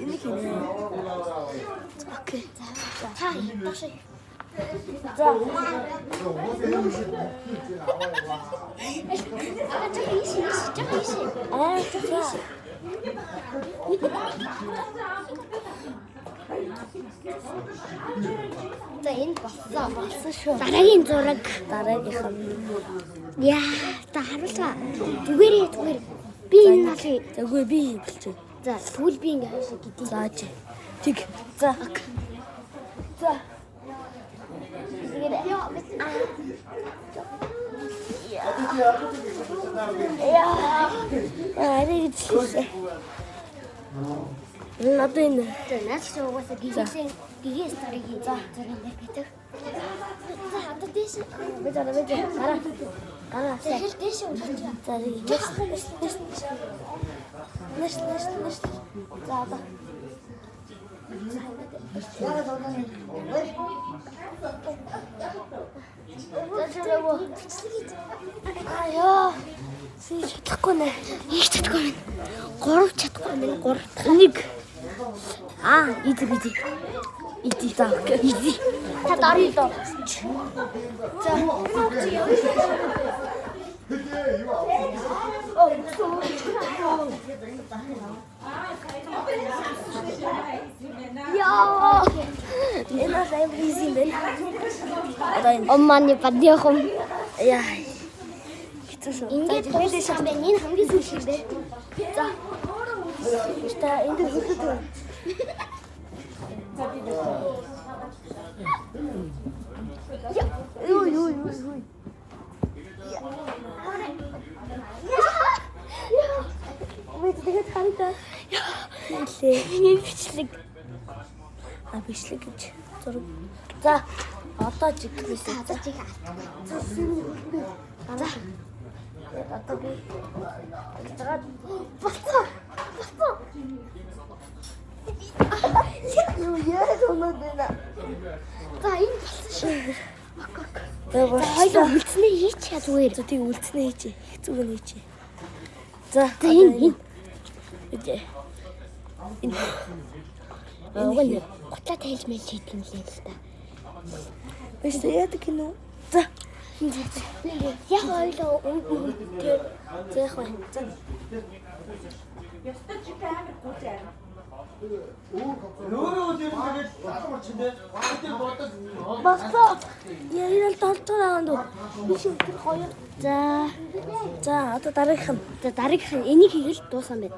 Энийг хийнэ. Окей. За доош. За. За энэ болсон шүү. дараагийн зураг Дараагийнх нь. яа та харуулгаа зүгээр би энэ аль Тэгвэл би болчих. за тэгвэл би ингээ хаашаа гэдгийг За чи. Тэг. За. За. Арай чи. Надад энэ. наад чи угаасаа гигээс дараагийн зураг байдаг. За одоо дээш Бид гараа. Гараа. захил дээш үлдэж За. Нэш. За одоо. Аяа. Си чадахгүй нэ. их чадахгүй байна. 3 чадахгүй байна. 3 Нэг. Иди. Иди та. Иди. Та дарыг доо. За. Яа. Энэ сайн бизин бэ. Одоо энэ. 엄마님 반대хом. Яа. Хэцүү. Ингээд дууссан байна. Энэ хамгийн сүүлх юм бэ. За. Та энд хэлдэг. Юу. Бид тэгээд хараа. Нээ бичлэг. Бичлэг гэж зураг. За. Одоо жигээс. За чиг. За. Одоо би. Болсон. Юу яа гомодна. За энэ болсон шүү. За хоёул үлдснээ хийчихээ зүгээр. За тийг үлдснээ хийчээ. Их зүгээр хийчээ. За энэ. Энэ Гутлаа тайлж мэл хийдэг юм лээ л та. биш яадаг кино. За. Яг ойлоо Тэр зээх бай. За. Баста. Яа толтоо аваад. Биш тэр хоёр. За За одоо дараагийнх нь. дараагийнх нь энийг хийгээл дууссан байна.